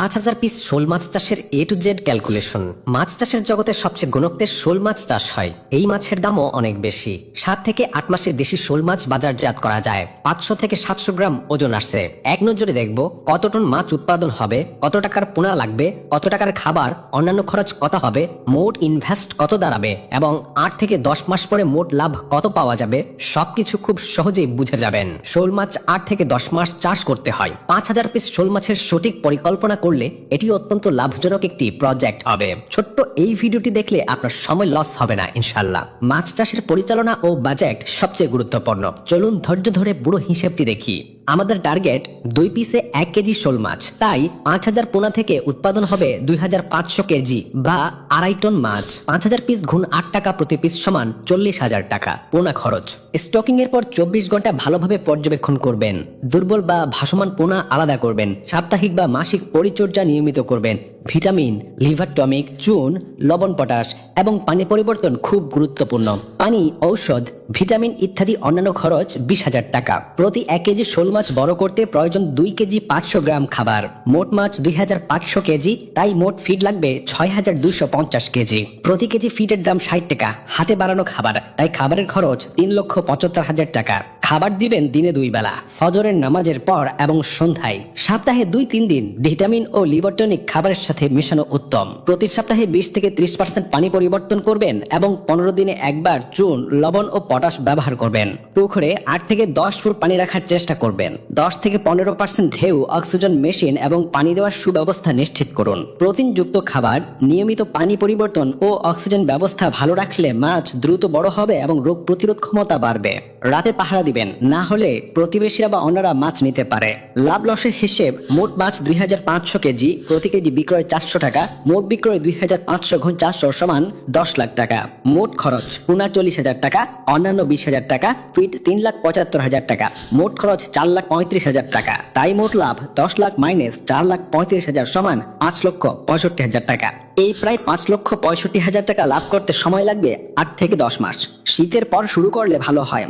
5,000 piece শোল মাছ চাষের A to Z calculation. মাছ চাষের জগতে সবচেয়ে গুণগত শোল মাছ চাষ হয়। এই মাছের দামও অনেক বেশি। 7 থেকে 8 মাসে দেশি শোল মাছ বাজারজাত করা যায়। 500 থেকে 700 গ্রাম ওজন আসছে। এক নজরে দেখব কত টন মাছ উৎপাদন হবে, কত টাকার পোনা লাগবে, কত টাকার খাবার, অন্যান্য খরচ কত হবে, মোট ইনভেস্ট কত দাঁড়াবে এবং 8 থেকে 10 মাস পরে মোট লাভ কত পাওয়া যাবে, সবকিছু খুব সহজেই বুঝে যাবেন। শোল মাছ 8 থেকে 10 মাস চাষ করতে হয়। 5,000 পিস শোল মাছের সঠিক পরিকল্পনা করলে এটি অত্যন্ত লাভজনক একটি প্রজেক্ট হবে। ছোট্ট এই ভিডিওটি দেখলে আপনার সময় লস হবে না ইনশাল্লাহ। মাছ চাষের পরিচালনা ও বাজেট সবচেয়ে গুরুত্বপূর্ণ। চলুন ধৈর্য ধরে পুরো হিসেবটি দেখি। আমাদের টার্গেট 2 পিসে 1 কেজি শোল মাছ, তাই 5,000 পোনা থেকে উৎপাদন হবে 2,500 কেজি বা 2.5 টন মাছ। 5,000 পিস গুণ 8 টাকা প্রতি পিস সমান 40,000 টাকা পোনা খরচ। স্টকিং এর পর 24 ঘন্টা ভালোভাবে পর্যবেক্ষণ করবেন। দুর্বল বা ভাসমান পোনা আলাদা করবেন। সাপ্তাহিক বা মাসিক পরিচর্যা নিয়মিত করবেন। ভিটামিন, লিভার টনিক, চুন, লবণ, পটাশ এবং পানি পরিবর্তন খুব গুরুত্বপূর্ণ। পানি, ঔষধ, ভিটামিন ইত্যাদি অন্যান্য খরচ 20,000 টাকা। প্রতি 1 কেজি শোল মাছ বড় করতে প্রয়োজন 2 কেজি 500 গ্রাম খাবার। মোট মাছ 2,500 কেজি, তাই মোট ফিড লাগবে 6,250 কেজি। প্রতি কেজি ফিডের দাম 60 টাকা। হাতে বানানো খাবার, তাই খাবারের খরচ 3,75,000 টাকা। খাবার দিবেন দিনে 2 বেলা, ফজরের নামাজের পর এবং সন্ধ্যায়। সপ্তাহে 2-3 দিন ভিটামিন ও লিভার টনিক খাবারের সাথে মেশানো উত্তম। প্রতি সপ্তাহে 20 থেকে 30% পানি পরিবর্তন করবেন এবং 15 দিনে একবার চুন, লবণ ও পটাশ ব্যবহার করবেন। পুকুরে 8 থেকে 10 ফুট পানি রাখার চেষ্টা করবেন। 10 থেকে 15% ঢেউ, অক্সিজেন মেশিন এবং পানি দেওয়ার সুব্যবস্থা নিশ্চিত করুন। প্রোটিনযুক্ত খাবার, নিয়মিত পানি পরিবর্তন ও অক্সিজেন ব্যবস্থা ভালো রাখলে মাছ দ্রুত বড় হবে এবং রোগ প্রতিরোধ ক্ষমতা বাড়বে। রাতে পাহারা দিবেন, না হলে প্রতিবেশীরা বা অন্যরা মাছ নিতে পারে। লাভ লসের হিসেব: মোট মাছ 2,500 কেজি, প্রতি কেজি বিক্রয় 400 টাকা। মোট বিক্রয় 2,500 গুণ 400 সমান 10 লাখ টাকা। মোট খরচ: পোনা 40,000 টাকা, অন্যান্য 20,000 টাকা, ফিড 3,75,000 টাকা। মোট খরচ 4,35,000 টাকা। তাই মোট লাভ 10 লাখ মাইনাস 4,35,000 সমান 5,65,000 টাকা। এই প্রায় 5,65,000 টাকা লাভ করতে সময় লাগবে 8 থেকে 10 মাস। শীতের পর শুরু করলে ভালো হয়।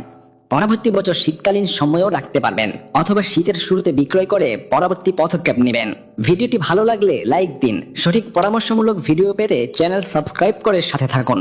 পরবর্তী বছর শীতকালীন সময়ও রাখতে পারবেন, অথবা শীতের শুরুতে বিক্রয় করে পরবর্তী পদক্ষেপ নেবেন। ভিডিওটি ভালো লাগলে লাইক দিন। সঠিক পরামর্শমূলক ভিডিও পেতে চ্যানেল সাবস্ক্রাইব করে সাথে থাকুন।